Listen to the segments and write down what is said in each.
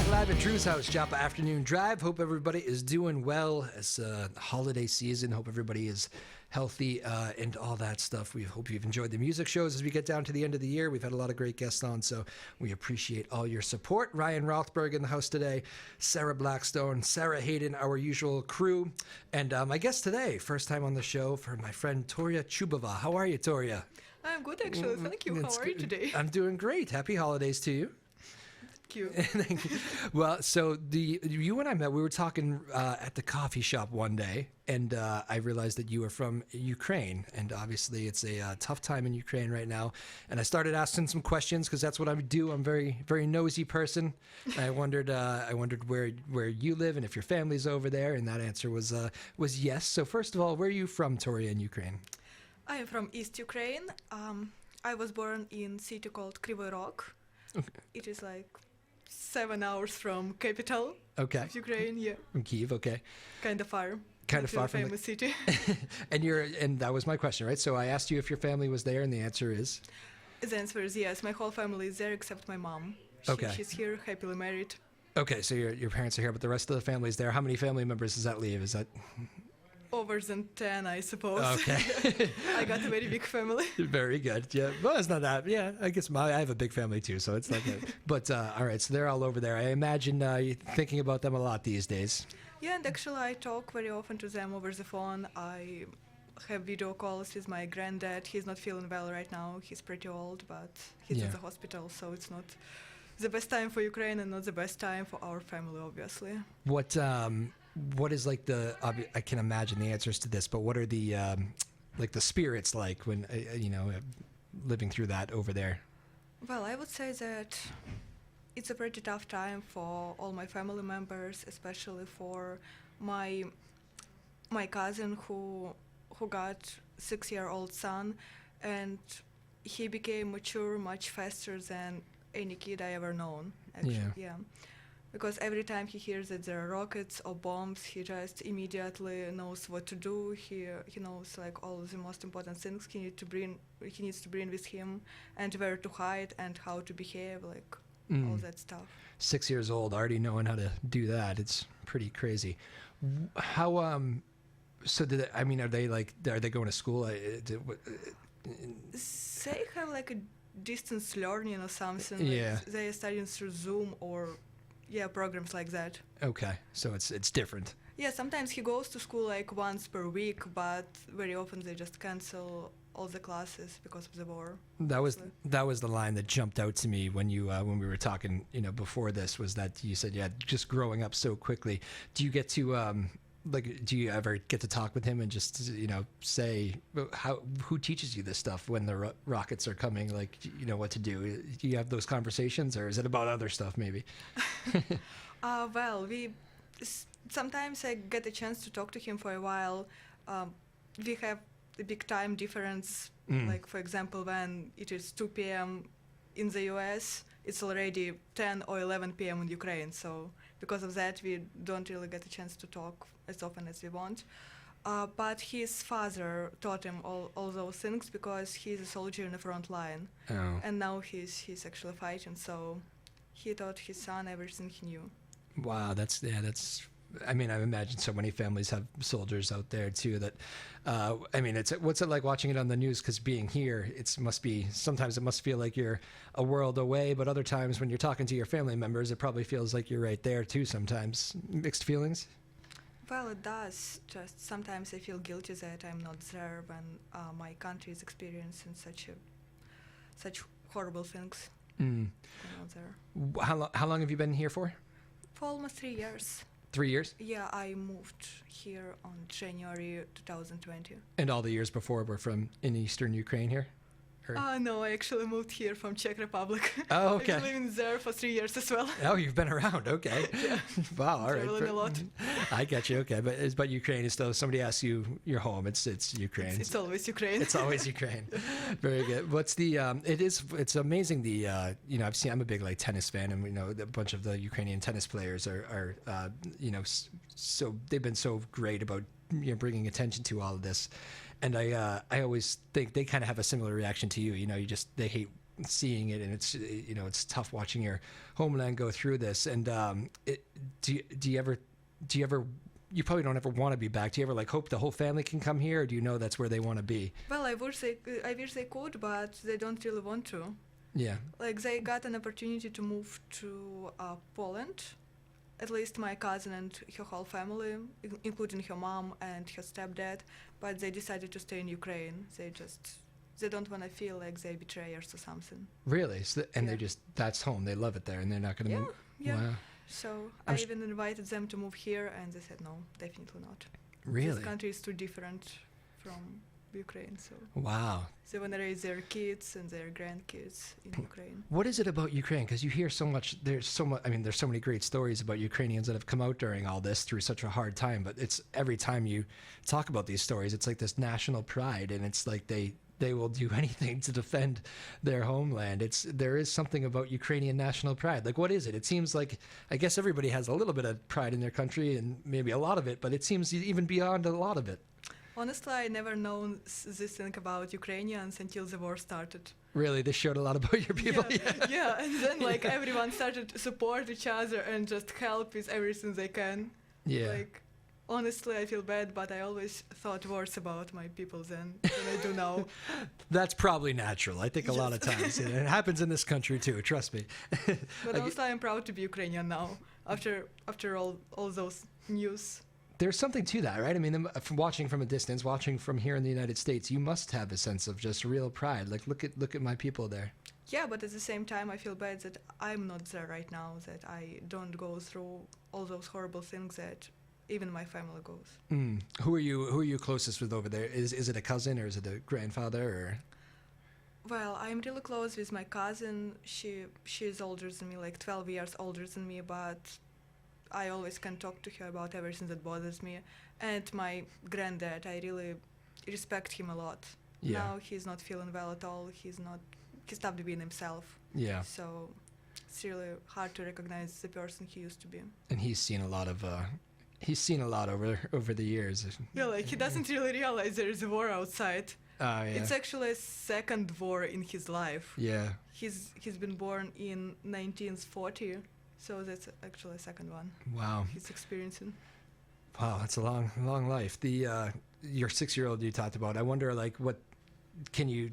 back live at Drew's house, Joppa Afternoon Drive. Hope everybody is doing well. It's holiday season. Hope everybody is healthy and all that stuff. We hope you've enjoyed the music shows as we get down to the end of the year. We've had a lot of great guests on, so we appreciate all your support. Ryan Rothberg in the house today, Sarah Blackstone, Sarah Hayden, our usual crew, and my guest today, first time on the show, for my friend Viktoriia Chubova. How are you, Viktoriia? I'm good, actually. Thank you. How are you today? I'm doing great. Happy holidays to you. Thank you. Well, so you and I met. We were talking at the coffee shop one day, and I realized that you were from Ukraine, and obviously it's a tough time in Ukraine right now. And I started asking some questions because that's what I do. I'm very, very nosy person. I wondered where you live and if your family's over there, and that answer was yes. So first of all, where are you from, Viktoriia, in Ukraine? I am from East Ukraine. I was born in a city called Kryvyi Rog. Okay. It is like 7 hours from capital of Ukraine. Yeah, from Kyiv. Okay, kind of far. Kind of far from famous city. and that was my question, right? So I asked you if your family was there, and the answer is. The answer is yes. My whole family is there except my mom. She's here, happily married. Okay, so your parents are here, but the rest of the family is there. How many family members does that leave? Is that over than 10, I suppose. Okay. I got a very big family. Very good. Yeah. Well, it's not that. Yeah, I guess I have a big family too, so it's like that. But all right, so they're all over there. I imagine you're thinking about them a lot these days. Yeah, and actually I talk very often to them over the phone. I have video calls with my granddad. He's not feeling well right now. He's pretty old, but he's in the hospital, so it's not the best time for Ukraine and not the best time for our family, obviously. What is like I can imagine the answers to this, but what are the like the spirits like when living through that over there? Well, I would say that it's a pretty tough time for all my family members, especially for my cousin who got 6-year-old son, and he became mature much faster than any kid I ever known. Actually, yeah. Because every time he hears that there are rockets or bombs, he just immediately knows what to do. He knows like all the most important things he needs to bring with him, and where to hide and how to behave, like all that stuff. 6 years old, already knowing how to do that. It's pretty crazy. How so are they going to school? They have like a distance learning or something. Yeah. Like they are studying through Zoom or programs like that. Okay, so it's different. Yeah, sometimes he goes to school like once per week, but very often they just cancel all the classes because of the war. That was the line that jumped out to me when we were talking, before this, was that you said, just growing up so quickly. Do you get to do you ever get to talk with him and just say who teaches you this stuff when the rockets are coming, like what to do? Do you have those conversations, or is it about other stuff maybe? Well, sometimes I get a chance to talk to him for a while. We have a big time difference. Like for example, when it is 2 p.m. in the US, it's already 10 or 11 p.m. in Ukraine. So because of that, we don't really get a chance to talk as often as we want. But his father taught him all those things because he's a soldier in the front line. Oh. And now he's actually fighting. So he taught his son everything he knew. Wow, that's I mean, I imagine so many families have soldiers out there too. That, what's it like watching it on the news? Because being here, sometimes it must feel like you're a world away, but other times when you're talking to your family members, it probably feels like you're right there too. Sometimes mixed feelings. Well, it does. Just sometimes I feel guilty that I'm not there when my country is experiencing such horrible things. I'm not there. How long have you been here for? For almost 3 years. 3 years? Yeah, I moved here on January 2020. And all the years before were in eastern Ukraine here? No, I actually moved here from Czech Republic. Oh, okay. I've been living there for 3 years as well. Oh, you've been around. Okay. Yeah. Wow. All right. Traveling a lot. I get you. Okay, but Ukraine is still. Somebody asks you your home. It's Ukraine. It's always Ukraine. It's always Ukraine. Very good. What's the? It's amazing. I'm a big tennis fan, and we know that a bunch of the Ukrainian tennis players are so they've been so great about bringing attention to all of this. And I always think they kind of have a similar reaction to you. They hate seeing it, and it's it's tough watching your homeland go through this. And do you ever you probably don't ever want to be back. Do you ever like hope the whole family can come here, or do you know that's where they want to be? Well, I wish they could, but they don't really want to. Yeah. Like they got an opportunity to move to Poland. At least my cousin and her whole family, including her mom and her stepdad, but they decided to stay in Ukraine. They don't want to feel like they're betrayers or something. Really? So, and they just, that's home. They love it there, and they're not going to move. Yeah. Wow. So I even invited them to move here, and they said no, definitely not. Really? This country is too different from Ukraine, so wow. they want to raise their kids and their grandkids in Ukraine. What is it about Ukraine? Because you hear so much. There's so much. I mean, there's so many great stories about Ukrainians that have come out during all this through such a hard time. But it's every time you talk about these stories, it's like this national pride, and it's like they will do anything to defend their homeland. There is something about Ukrainian national pride. Like, what is it? It seems like, I guess everybody has a little bit of pride in their country, and maybe a lot of it, but it seems even beyond a lot of it. Honestly, I never known this thing about Ukrainians until the war started. Really? This showed a lot about your people? Yeah, and then like everyone started to support each other and just help with everything they can. Yeah. Like, honestly, I feel bad, but I always thought worse about my people than I do now. That's probably natural. I think a lot of times. And it happens in this country too, trust me. But also I'm proud to be Ukrainian now, after all those news. There's something to that, right? I mean, from watching from a distance, watching from here in the United States, you must have a sense of just real pride. Like, look at my people there. Yeah, but at the same time, I feel bad that I'm not there right now, that I don't go through all those horrible things that even my family goes. Who are you closest with over there? Is it a cousin, or is it a grandfather, or? Well, I'm really close with my cousin. She is older than me, like 12 years older than me, but I always can talk to her about everything that bothers me. And my granddad, I really respect him a lot. Yeah. Now he's not feeling well at all. He stopped being himself. Yeah. So it's really hard to recognize the person he used to be. And he's seen a lot over the years. Yeah, like he doesn't really realize there is a war outside. Yeah. It's actually a second war in his life. Yeah. He's been born in 1940. So that's actually a second one. Wow. He's experiencing. Wow, that's a long life. Your 6-year-old you talked about. I wonder, like, you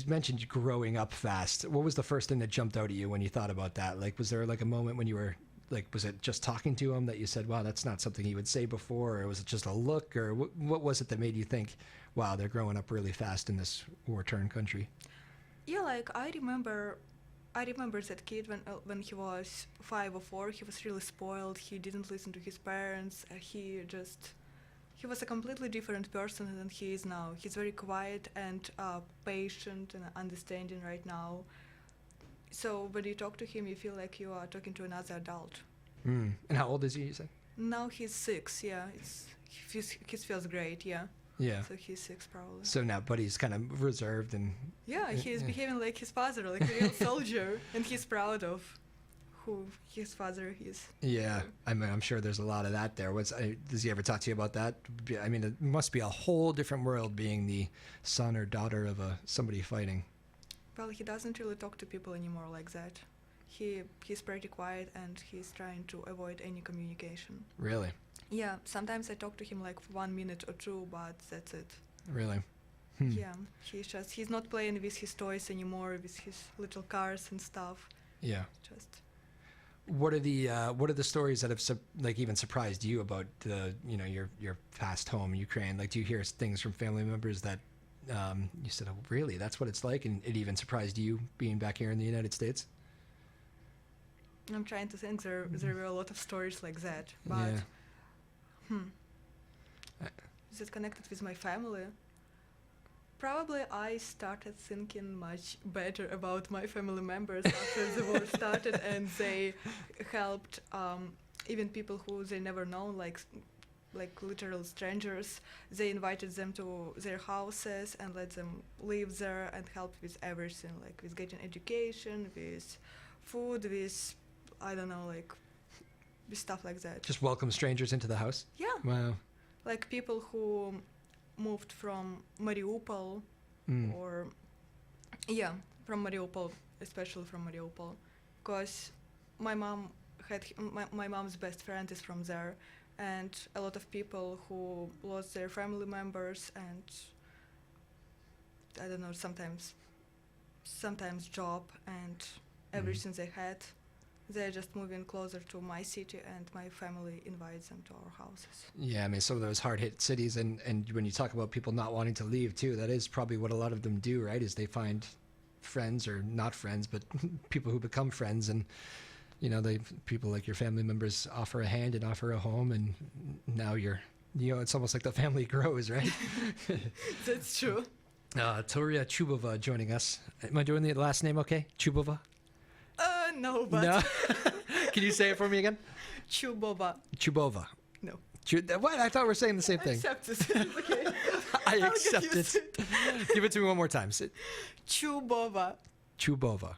mentioned growing up fast. What was the first thing that jumped out at you when you thought about that? Like, was there like a moment when you were like, was it just talking to him that you said, wow, that's not something he would say before, or was it just a look, or what was it that made you think, wow, they're growing up really fast in this war-torn country? Yeah, like I remember that kid when he was 5 or 4. He was really spoiled. He didn't listen to his parents. He was a completely different person than he is now. He's very quiet and patient and understanding right now. So when you talk to him, you feel like you are talking to another adult. And how old is he, you said? Now he's 6. Yeah, he feels great. Yeah. Yeah. So he's 6 probably. So now, but he's kind of reserved and. Yeah, he's behaving like his father, like a real soldier, and he's proud of who his father is. Yeah, I mean, I'm sure there's a lot of that there. Does he ever talk to you about that? I mean, it must be a whole different world being the son or daughter of somebody fighting. Well, he doesn't really talk to people anymore like that. He's pretty quiet, and he's trying to avoid any communication. Really? Yeah, sometimes I talk to him like for 1 minute or 2, but that's it. Really? Yeah, he's not playing with his toys anymore, with his little cars and stuff. Yeah. Just. What are the stories that have even surprised you about your past home, Ukraine? Like, do you hear things from family members that you said, oh, really, that's what it's like, and it even surprised you being back here in the United States? I'm trying to think. There were a lot of stories like that, but is it connected with my family? Probably I started thinking much better about my family members after the war started, and they helped even people who they never known, like literal strangers. They invited them to their houses and let them live there and help with everything, like with getting education, with food, with I don't know, like with stuff like that. Just welcome strangers into the house? Yeah. Wow. Like people who moved from Mariupol or from Mariupol, especially from Mariupol, because my mom my mom's best friend is from there, and a lot of people who lost their family members and I don't know, sometimes job and everything they had, they're just moving closer to my city, and my family invites them to our houses. Yeah, I mean, some of those hard-hit cities, and when you talk about people not wanting to leave too, that is probably what a lot of them do, right? Is they find friends, or not friends, but people who become friends, and people like your family members offer a hand and offer a home, and now it's almost like the family grows, right? That's true. Viktoriia Chubova joining us. Am I doing the last name okay? Chubova? No, but... No? Can you say it for me again? Chubova. Chubova. No. What? I thought we were saying the same thing. I accept it. Okay. I accept it. Give it to me one more time. Chubova. Chubova.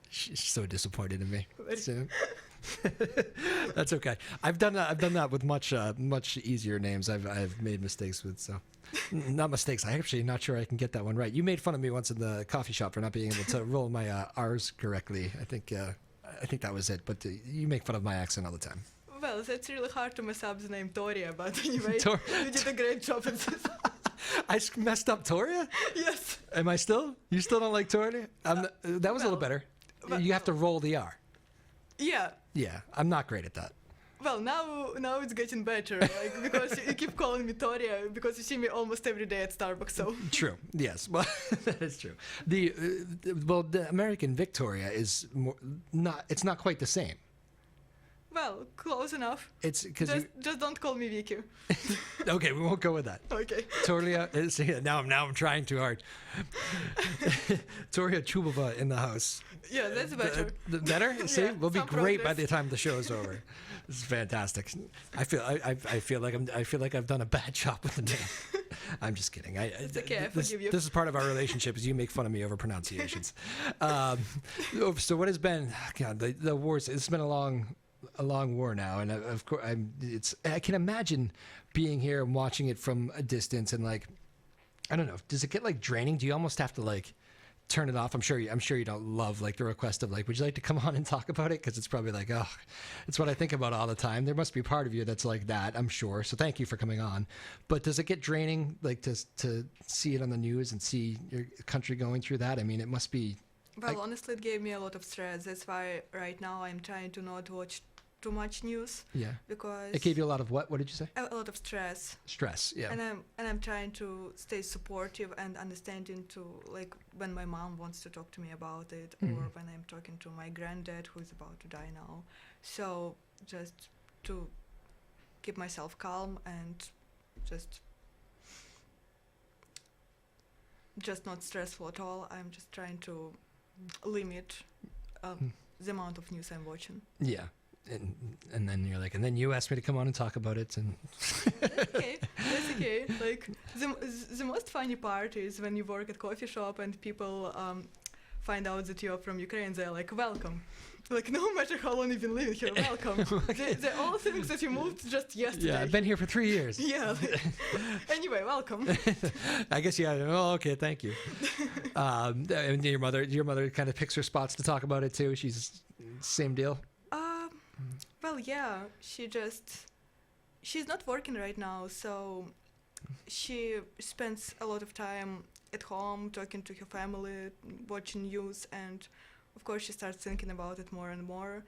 She's so disappointed in me. That's okay. I've done that with much easier names. I've made mistakes with, so not mistakes. I actually not sure I can get that one right. You made fun of me once in the coffee shop for not being able to roll my R's correctly. I think that was it. But you make fun of my accent all the time. Well, that's really hard to mess up the name Toria, but anyway, you did a great job at this. I messed up Toria? Yes. Am I still? You still don't like Toria? That was a little better. You have to roll the R. Yeah. Yeah, I'm not great at that. Well, now it's getting better, because you keep calling me Toria, because you see me almost every day at Starbucks. So true. Yes, well, that is true. The American Viktoriia is not. It's not quite the same. Well, close enough. It's because just don't call me Vicky. Okay, we won't go with that. Okay. Viktoriia is now I'm trying too hard. Viktoriia Chubova in the house. Yeah, that's better. Better? See, Yeah, we'll be great by progress. the time the show is over. This is fantastic. I feel like I've done a bad job with the name. I'm just kidding. It's okay, I forgive you. This is part of our relationship, is you make fun of me over pronunciations. So what has been? God, the wars. It's been a long war now, and of course, I can imagine being here and watching it from a distance, and like, I don't know, does it get like draining? Do you almost have to like turn it off? I'm sure you don't love like the request of like, would you like to come on and talk about it? Because it's probably like, oh, it's what I think about all the time. There must be part of you that's like that, I'm sure. So thank you for coming on. But does it get draining, like to see it on the news and see your country going through that? I mean, it must be. Well, honestly, it gave me a lot of stress. That's why right now I'm trying to not watch too much news. Yeah. Because it gave you a lot of what? What did you say? A lot of stress. Stress. Yeah. And I'm trying to stay supportive and understanding to, like, when my mom wants to talk to me about it, or when I'm talking to my granddad who is about to die now. So just to keep myself calm and just not stressful at all. I'm just trying to limit the amount of news I'm watching. Yeah. And then you're like, and then you asked me to come on and talk about it, and That's okay. Like, the most funny part is when you work at coffee shop and people find out that you're from Ukraine. They're like, welcome. Like, no matter how long you've been living here, welcome. They all think that you moved just yesterday. Yeah, I've been here for 3 years. Yeah. Anyway, welcome. I guess yeah. Oh, okay, thank you. And your mother kind of picks her spots to talk about it too. She's same deal. Well, yeah. She's not working right now, so she spends a lot of time at home talking to her family, watching news, and of course she starts thinking about it more and more,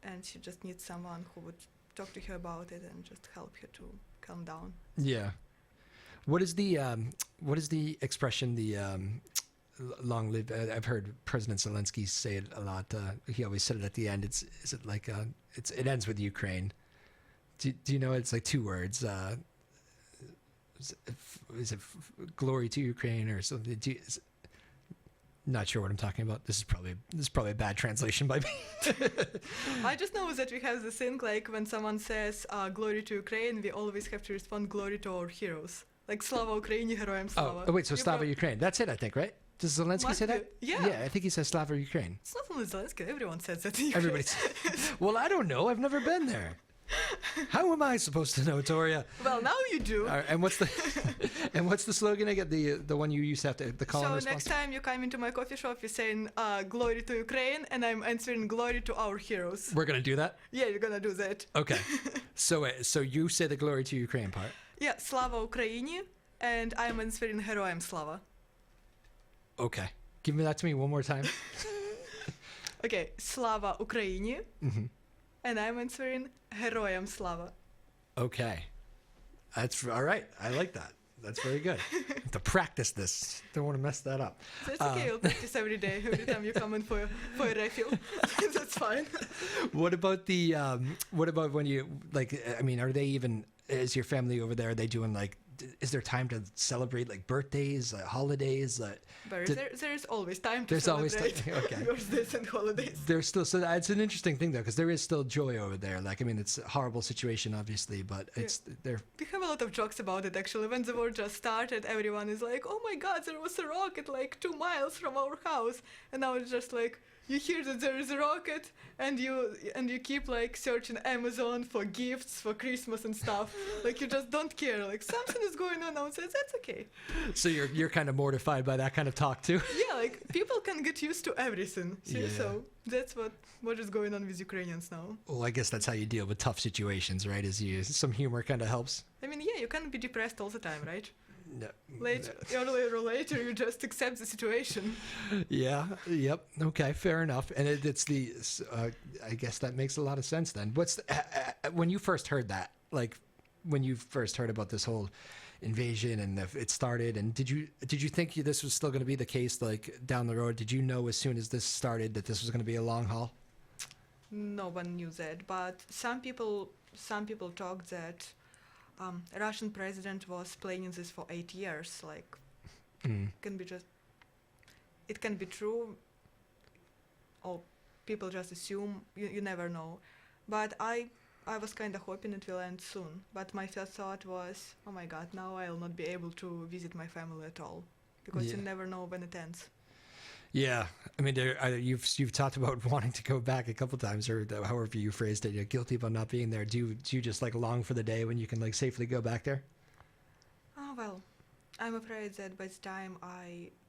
and she just needs someone who would talk to her about it and just help her to calm down. Yeah. What is the expression, the long live? I've heard President Zelensky say it a lot. He always said it at the end. It ends with Ukraine. Do you know it's like 2 words? Is it glory to Ukraine or something? Not sure what I'm talking about. This is probably a bad translation by me. I just know that we have this thing, like when someone says glory to Ukraine, we always have to respond glory to our heroes. Like Slava Ukraini, Heroям Slava. Oh wait, so Slava Ukraine. That's it, I think, right? Does Zelensky say that? Yeah. Yeah, I think he says Slava Ukraine. It's not only Zelensky, everyone says that. Everybody. Well, I don't know. I've never been there. How am I supposed to know, Toria? Well, now you do. All right, and what's the slogan again? The one you used to have to the call and So response. next time you come into my coffee shop, you're saying "Glory to Ukraine," and I'm answering "Glory to our heroes." We're gonna do that. Yeah, you're gonna do that. Okay. So you say the glory to Ukraine part. Yeah, Slava Ukraini, and I'm answering "Heroям Slava." Okay. Give me that to me one more time. Okay, Slava Ukraini, Hmm. and I'm answering "Heroям Slava." Okay. That's all right. I like that. That's very good. Have to practice this. Don't want to mess that up. That's okay. I'll practice every day, every time you come in for a refill. That's fine. What about what about when you like? I mean, are they even? Is your family over there? Are they doing like? Is there time to celebrate like birthdays, holidays? But Did- there's always time to There's always celebrate time. Okay. birthdays and holidays. There's still so it's an interesting thing though because there is still joy over there. Like I mean, it's a horrible situation obviously, but it's there. We have a lot of jokes about it actually. When the war just started, everyone is like, "Oh my God, there was a rocket like 2 miles from our house," and now it's just like you hear that there is a rocket, and you keep like searching Amazon for gifts for Christmas and stuff. Like you just don't care. Like something is going on outside. That's okay. So you're kind of mortified by that kind of talk too. Yeah, like people can get used to everything. So, Yeah. so that's what is going on with Ukrainians now. Well, I guess that's how you deal with tough situations, right? Is you some humor kind of helps. I mean, yeah, you can't be depressed all the time, right? No. Earlier or later, you just accept the situation. Yeah. Yep. Okay. Fair enough. And it's the. I guess that makes a lot of sense then. What's when you first heard that? Like when you first heard about this whole invasion and it started, and did you think this was still going to be the case like down the road? Did you know as soon as this started that this was going to be a long haul? No one knew that, but some people talked that Russian president was planning this for 8 years. Like, it can be true, or people just assume. You never know. But I was kind of hoping it will end soon. But my first thought was, oh my God, now I'll not be able to visit my family at all, because you Yeah. never know when it ends. Yeah, I mean, you've talked about wanting to go back a couple times, or however you phrased it. You're guilty about not being there. Do you just like long for the day when you can like safely go back there? Oh well, I'm afraid that by the time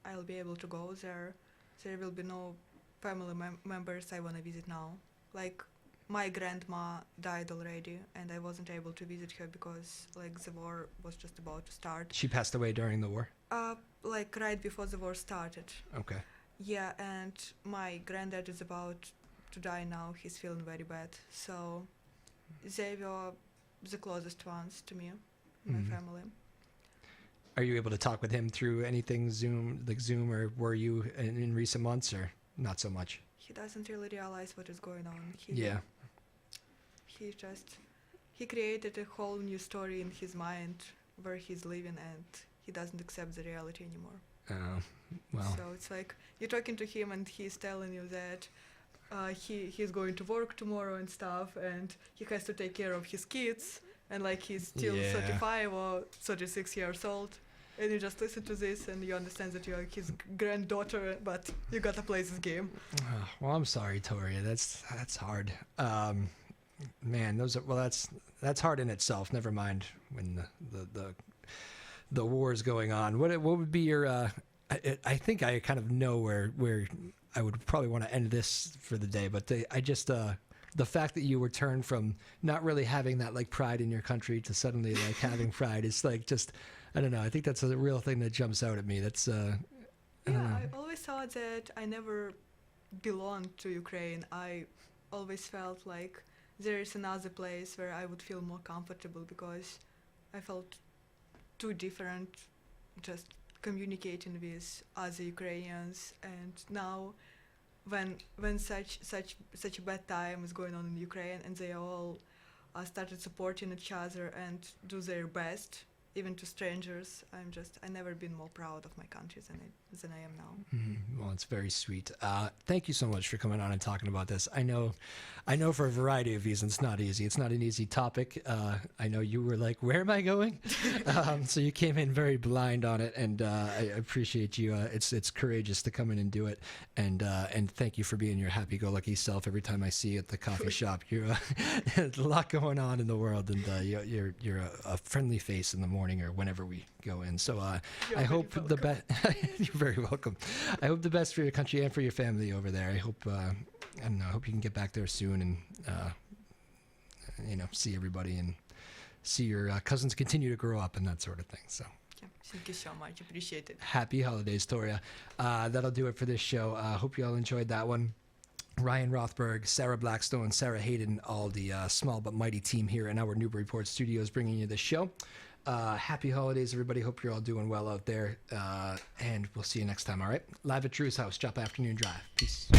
I'll be able to go there, there will be no family members I want to visit now. Like my grandma died already, and I wasn't able to visit her because like the war was just about to start. She passed away during the war. Like right before the war started. Okay. Yeah, and my granddad is about to die now. He's feeling very bad. So they were the closest ones to me, my Mhm. family. Are you able to talk with him through anything Zoom, or were you in recent months, or not so much? He doesn't really realize what is going on. Yeah. He created a whole new story in his mind where he's living, and he doesn't accept the reality anymore. Well. So it's like you're talking to him and he's telling you that he's going to work tomorrow and stuff, and he has to take care of his kids, and like he's still Yeah. 35 or 36 years old, and you just listen to this and you understand that you're his granddaughter, but you gotta play this game. Well, I'm sorry, Toria. That's hard. Man, that's hard in itself. Never mind when the war is going on. What would be your? I think I kind of know where I would probably want to end this for the day. But the fact that you were turned from not really having that like pride in your country to suddenly like having pride is like just I don't know. I think that's a real thing that jumps out at me. That's I always thought that I never belonged to Ukraine. I always felt like there is another place where I would feel more comfortable, because I felt too different just communicating with other Ukrainians. And now when such a bad time is going on in Ukraine, and they all started supporting each other and do their best, even to strangers. I never been more proud of my country than I am now. Well, it's very sweet. Thank you so much for coming on and talking about this. I know for a variety of reasons it's not easy. It's not an easy topic. I know you were like, where am I going? So you came in very blind on it, and I appreciate you. It's courageous to come in and do it, and thank you for being your happy-go-lucky self every time I see you at the coffee shop. You're there's a lot going on in the world, and you're a friendly face in the morning or whenever we go in. So I hope the best. You're very welcome. I hope the best for your country and for your family over there. I hope I don't know. I hope you can get back there soon and see everybody and see your cousins continue to grow up and that sort of thing. So. Yeah, thank you so much. Appreciate it. Happy holidays, Toria. That'll do it for this show. Hope you all enjoyed that one. Ryan Rothberg, Sarah Blackstone, Sarah Hayden, all the small but mighty team here in our Newburyport studios bringing you this show. Happy holidays, everybody. Hope you're all doing well out there. And we'll see you next time, all right? Live at Drew's house, Joppa Afternoon Drive. Peace.